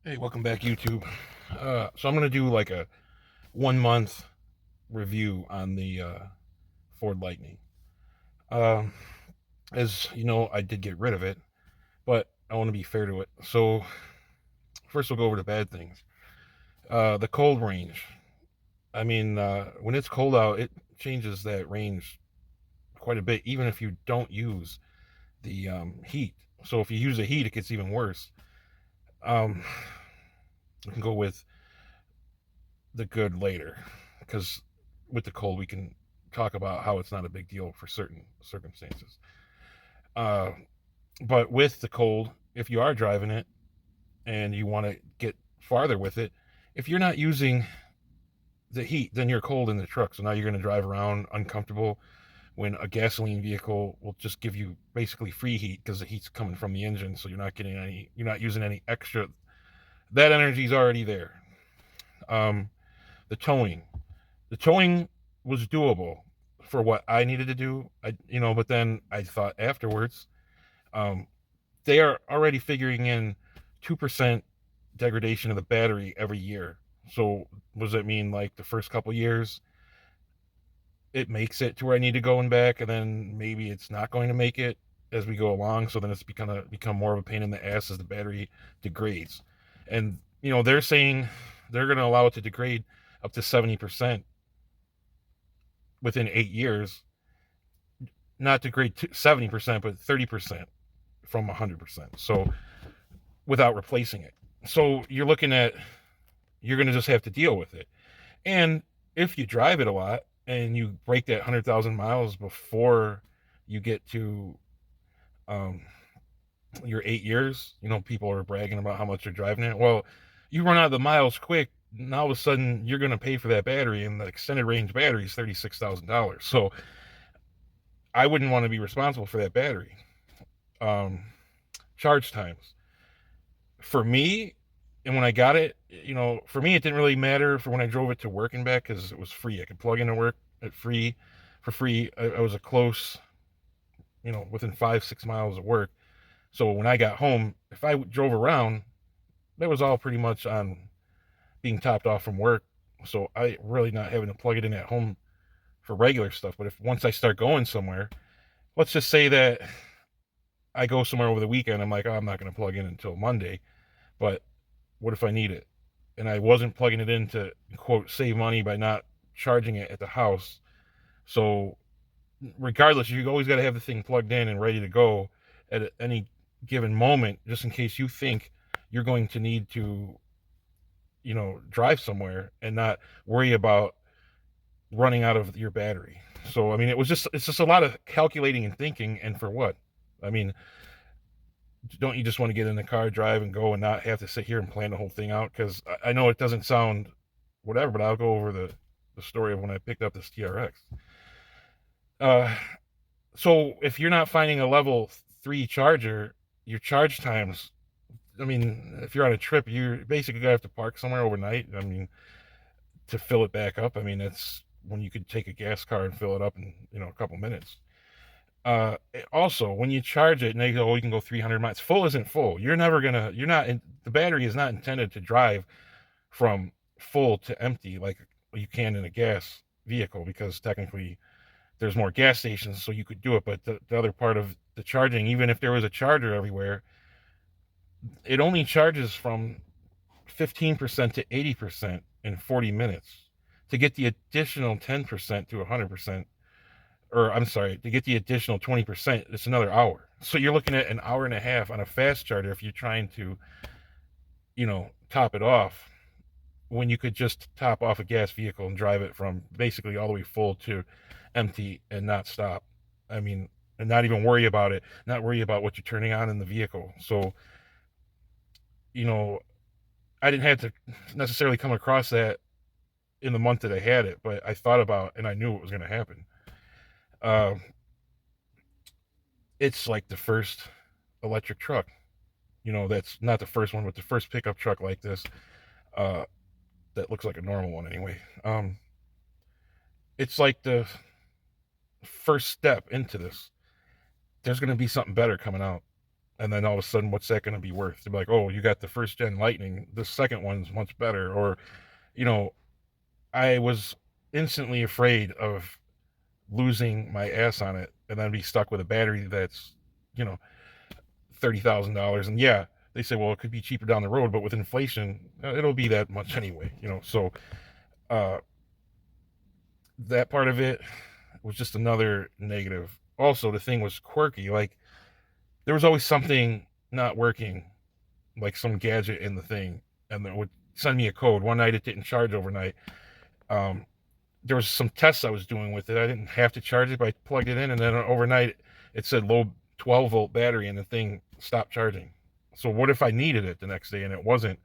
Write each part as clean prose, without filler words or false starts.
Hey, welcome back, YouTube. So I'm gonna do like a 1 month review on the Ford Lightning. Um, as you know, I did get rid of it, but I want to be fair to it. So first, we'll go over the bad things. The cold range. When it's cold out, it changes that range quite a bit, even if you don't use the heat. So if you use the heat, it gets even worse. Um, we can go with the good later, because with the cold we can talk about how it's not a big deal for certain circumstances. Uh, but with the cold, if you are driving it and you want to get farther with it, if you're not using the heat, then you're cold in the truck. So now you're going to drive around uncomfortable when a gasoline vehicle will just give you basically free heat because the heat's coming from the engine. So you're not using any extra. That energy is already there. Um, the towing. The towing was doable for what I needed to do. But then I thought afterwards, um, they are already figuring in 2% degradation of the battery every year. So what does that mean? Like the first couple years, it makes it to where I need to go and back, and then maybe it's not going to make it as we go along. So then it's become more of a pain in the ass as the battery degrades. And they're saying they're going to allow it to degrade up to 70% within 8 years, not to grade 70%, but 30% from 100%. So without replacing it. So you're going to just have to deal with it. And if you drive it a lot and you break that 100,000 miles before you get to um, your 8 years, people are bragging about how much you're driving it. Well, you run out of the miles quick. Now all of a sudden you're going to pay for that battery, and the extended range battery is $36,000. So I wouldn't want to be responsible for that battery. Um, Charge times for me, and when I got it, for me it didn't really matter for when I drove it to work and back because it was free. I could plug into work at free for free. I was a close, within 5-6 miles of work. So when I got home, if I drove around, that was all pretty much on being topped off from work. So I really not having to plug it in at home for regular stuff. But if once I start going somewhere, let's just say that I go somewhere over the weekend, I'm like, oh, I'm not going to plug in until Monday. But what if I need it? And I wasn't plugging it in to, quote, save money by not charging it at the house. So regardless, you always got to have the thing plugged in and ready to go at any given moment, just in case you think you're going to need to, drive somewhere and not worry about running out of your battery. So I mean, it's just a lot of calculating and thinking, and for what? I mean, don't you just want to get in the car, drive, and go, and not have to sit here and plan the whole thing out? Because I know it doesn't sound whatever, but I'll go over the story of when I picked up this TRX. Uh, so if you're not finding a level 3 charger, your charge times. I mean, if you're on a trip, you're basically gonna have to park somewhere overnight. I mean, to fill it back up. I mean, that's when you could take a gas car and fill it up in a couple minutes. Also, when you charge it and they go, oh, you can go 300 miles. Full isn't full. The battery is not intended to drive from full to empty like you can in a gas vehicle, because technically there's more gas stations, so you could do it. But the other part of the charging, even if there was a charger everywhere, it only charges from 15% to 80% in 40 minutes. To get the additional 10% to 100%, or I'm sorry, to get the additional 20%, it's another hour. So you're looking at an hour and a half on a fast charger if you're trying to, top it off, when you could just top off a gas vehicle and drive it from basically all the way full to empty and not stop. I mean, and not even worry about it, not worry about what you're turning on in the vehicle. So, you know, I didn't have to necessarily come across that in the month that I had it, but I thought about and I knew it was going to happen. Uh, it's like the first electric truck. That's not the first one, but the first pickup truck like this, uh, that looks like a normal one anyway. It's like the first step into this. There's going to be something better coming out. And then all of a sudden, what's that going to be worth? To be like, oh, you got the first gen Lightning, the second one's much better. Or, you know, I was instantly afraid of losing my ass on it and then be stuck with a battery that's, you know, $30,000. And yeah, they say, well, it could be cheaper down the road, but with inflation, it'll be that much anyway, you know. So uh, that part of it was just another negative. Also, the thing was quirky. Like, there was always something not working, like some gadget in the thing, and it would send me a code. One night it didn't charge overnight. Um, there was some tests I was doing with it. I didn't have to charge it, but I plugged it in, and then overnight it said low 12-volt battery, and the thing stopped charging. So what if I needed it the next day and it wasn't?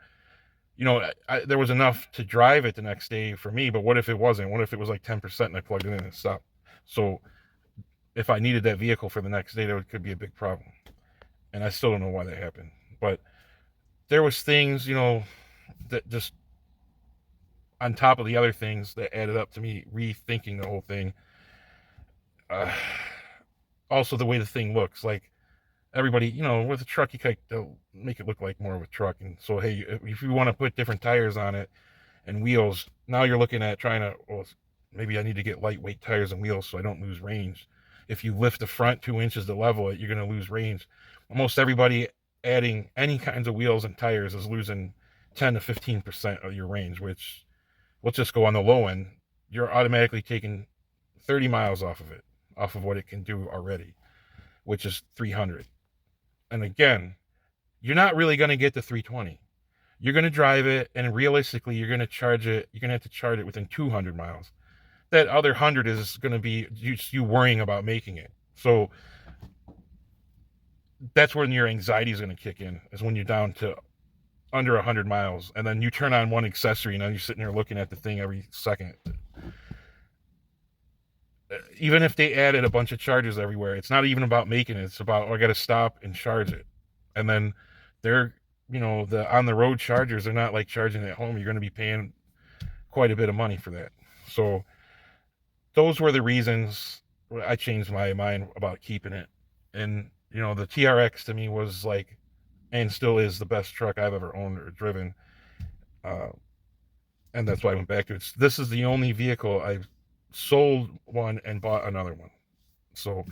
You know, there was enough to drive it the next day for me, but what if it wasn't? What if it was like 10% and I plugged it in and it stopped? So if I needed that vehicle for the next day, that could be a big problem. And I still don't know why that happened. But there was things, you know, that just on top of the other things that added up to me rethinking the whole thing. Uh, Also, the way the thing looks, like everybody, you know, with a truck, you can make it look like more of a truck. And so, hey, if you want to put different tires on it and wheels, now you're looking at trying to, well, maybe I need to get lightweight tires and wheels so I don't lose range. If you lift the front 2 inches to level it, you're going to lose range. Almost everybody adding any kinds of wheels and tires is losing 10 to 15% of your range, which, let's just go on the low end. You're automatically taking 30 miles off of it, off of what it can do already, which is 300. And again, you're not really going to get to 320. You're going to drive it, and realistically, you're going to charge it. You're going to have to charge it within 200 miles. That other 100 is going to be you worrying about making it. So that's when your anxiety is going to kick in, is when you're down to under 100 miles, and then you turn on one accessory, and then you're sitting there looking at the thing every second. Even if they added a bunch of chargers everywhere, it's not even about making it. It's about, oh, I got to stop and charge it. And then they're, you know, the on the road chargers are not like charging at home. You're going to be paying quite a bit of money for that. So those were the reasons I changed my mind about keeping it. And, you know, the TRX to me was like, and still is, the best truck I've ever owned or driven. Uh, and that's why I went back to it. This is the only vehicle I've sold one and bought another one. So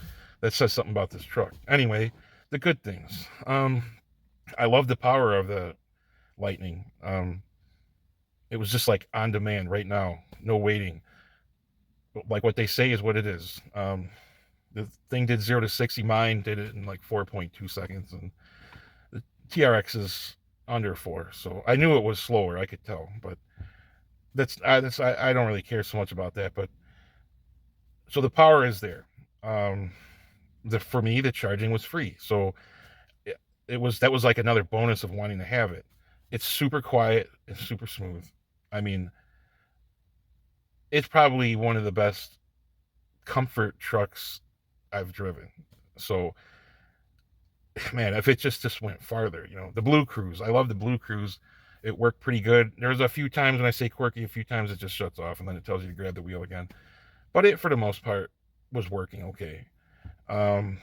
that says something about this truck. Anyway, the good things. I love the power of the Lightning. It was just like on demand right now, no waiting. Like what they say is what it is. The thing did 0 to 60. Mine did it in like 4.2 seconds, and the TRX is under 4. So I knew it was slower. I could tell, but I don't really care so much about that. But so the power is there. For me, the charging was free, so that was like another bonus of wanting to have it. It's super quiet. It's super smooth. I mean, it's probably one of the best comfort trucks I've driven. So, man, if it just went farther, you know, the Blue Cruise. I love the Blue Cruise. It worked pretty good. There's a few times when I say quirky, a few times it just shuts off and then it tells you to grab the wheel again. But it, for the most part, was working okay. Um,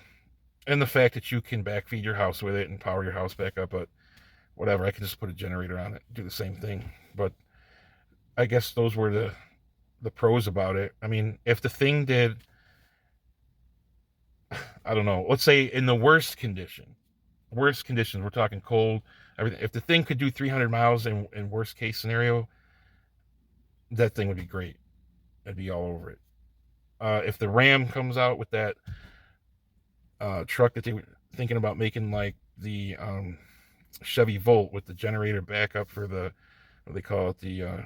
and the fact that you can backfeed your house with it and power your house back up, but whatever, I can just put a generator on it, do the same thing. But I guess those were the pros about it. I mean, if the thing did, I don't know, let's say in the worst conditions, we're talking cold, everything. If the thing could do 300 miles in worst case scenario, that thing would be great. I'd be all over it. If the Ram comes out with that truck that they were thinking about making, like the Chevy Volt with the generator backup for the, what do they call it, the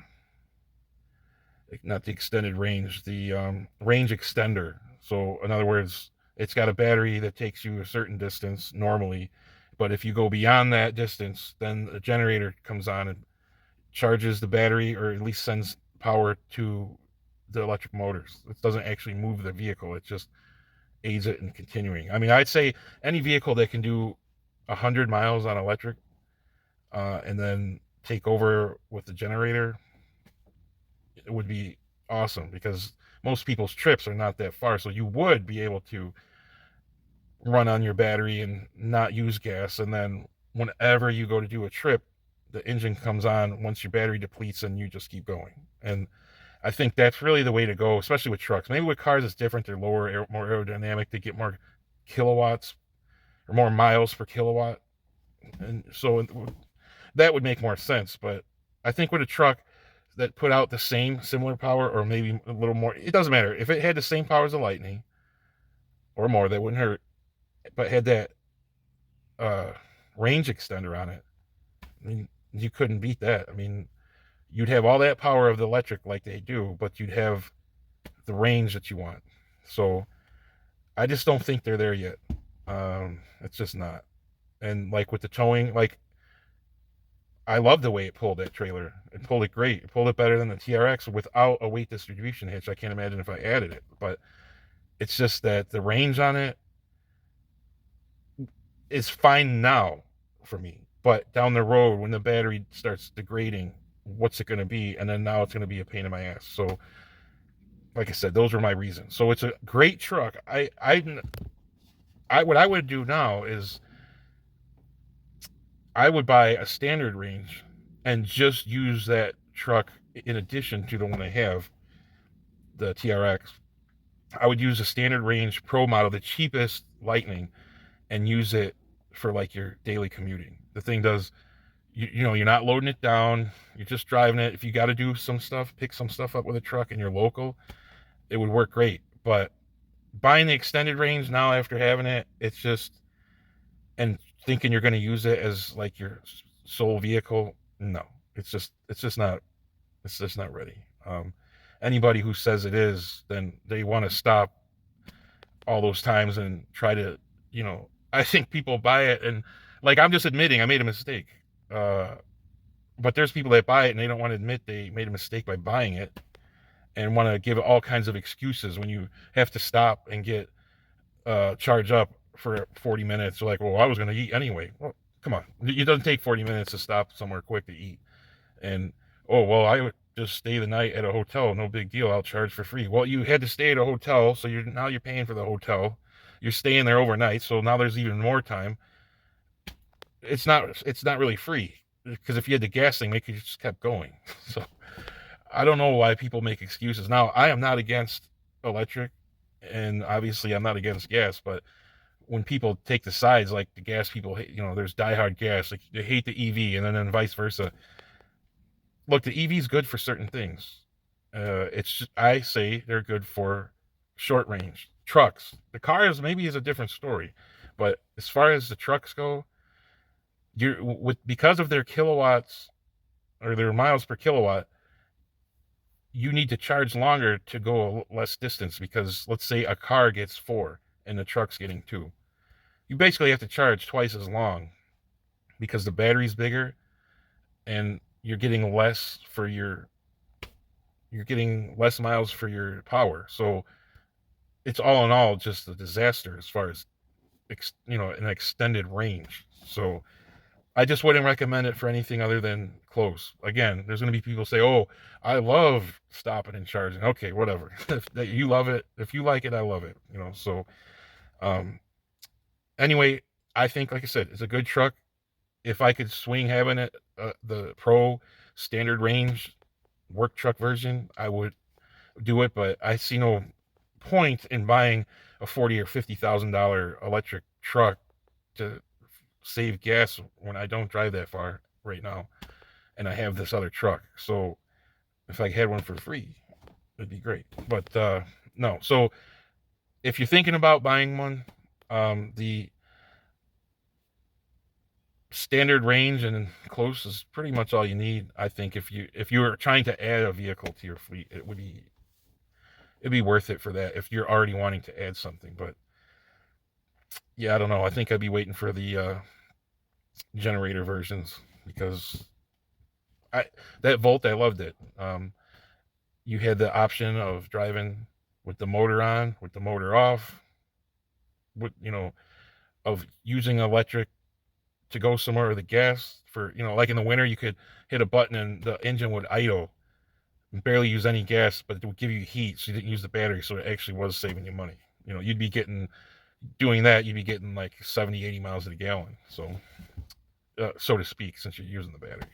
not the extended range, the range extender. So in other words, it's got a battery that takes you a certain distance normally, but if you go beyond that distance, then the generator comes on and charges the battery, or at least sends power to the electric motors. It doesn't actually move the vehicle. It just aids it in continuing. I mean, I'd say any vehicle that can do 100 miles on electric and then take over with the generator, it would be awesome, because most people's trips are not that far. So you would be able to run on your battery and not use gas, and then whenever you go to do a trip, the engine comes on once your battery depletes and you just keep going. And I think that's really the way to go, especially with trucks. Maybe with cars it's different. They're lower, more aerodynamic. They get more kilowatts or more miles per kilowatt. And so that would make more sense. But I think with a truck that put out the same similar power or maybe a little more, it doesn't matter. If it had the same power as a Lightning or more, that wouldn't hurt, but had that uh, range extender on it, I mean, you couldn't beat that. I mean, you'd have all that power of the electric like they do, but you'd have the range that you want. So I just don't think they're there yet. It's just not. And like with the towing, like I love the way it pulled that trailer. It pulled it great. It pulled it better than the TRX without a weight distribution hitch. I can't imagine if I added it, but it's just that the range on it is fine now for me. But down the road, when the battery starts degrading, what's it going to be? And then now it's going to be a pain in my ass. So, like I said, those are my reasons. So it's a great truck. What I would do now is I would buy a standard range and just use that truck in addition to the one I have, the TRX. I would use a standard range Pro model, the cheapest Lightning, and use it for like your daily commuting. The thing does, you know, you're not loading it down. You're just driving it. If you got to do some stuff, pick some stuff up with a truck and you're local, it would work great. But buying the extended range now after having it, it's just, and thinking you're going to use it as like your sole vehicle, no, it's just not ready. Anybody who says it is, then they want to stop all those times and try to, you know, I think people buy it and like I'm just admitting I made a mistake. Uh, but there's people that buy it and they don't want to admit they made a mistake by buying it and want to give all kinds of excuses when you have to stop and get charged up for 40 minutes. They're like, well, I was going to eat anyway. Well, come on. It doesn't take 40 minutes to stop somewhere quick to eat. And, oh, well, I would just stay the night at a hotel. No big deal. I'll charge for free. Well, you had to stay at a hotel, so now you're paying for the hotel. You're staying there overnight, so now there's even more time. It's not really free because if you had the gas thing, they could just kept going. So I don't know why people make excuses. Now, I am not against electric, and obviously I'm not against gas, but when people take the sides, like the gas people, you know, there's diehard gas, like they hate the EV, and then vice versa. Look, the EV is good for certain things. It's just, I say they're good for short range trucks. The cars maybe is a different story, but as far as the trucks go, you're with because of their kilowatts or their miles per kilowatt, you need to charge longer to go less distance because let's say a car gets 4 and the truck's getting 2. You basically have to charge twice as long because the battery's bigger and you're getting less miles for your power. So it's all in all just a disaster as far as an extended range. So I just wouldn't recommend it for anything other than close. Again, there's going to be people say, "Oh, I love stopping and charging." Okay, whatever. If you love it, if you like it, I love it. You know. So, um, anyway, I think, like I said, it's a good truck. If I could swing having it, the Pro standard range work truck version, I would do it. But I see no point in buying a $40,000 or $50,000 electric truck to save gas when I don't drive that far right now, and I have this other truck. So if I had one for free, it'd be great. But no. So if you're thinking about buying one, the standard range and close is pretty much all you need. I think if you were trying to add a vehicle to your fleet, it'd be worth it for that if you're already wanting to add something. But yeah, I don't know. I think I'd be waiting for the generator versions because that Volt, I loved it. You had the option of driving with the motor on, with the motor off, with of using electric to go somewhere with the gas for like in the winter you could hit a button and the engine would idle and barely use any gas, but it would give you heat, so you didn't use the battery, so it actually was saving you money. You'd be getting doing that, you'd be getting like 70, 80 miles a gallon. So to speak, since you're using the battery.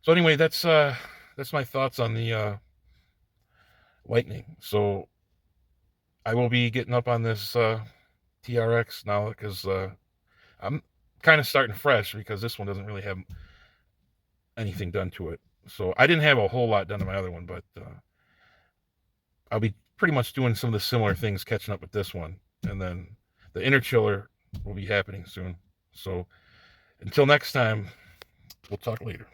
So anyway, that's my thoughts on the Lightning. So I will be getting up on this TRX now because I'm kind of starting fresh because this one doesn't really have anything done to it. So I didn't have a whole lot done to my other one, but I'll be pretty much doing some of the similar things, catching up with this one, and then the inner chiller will be happening soon. So until next time, we'll talk later.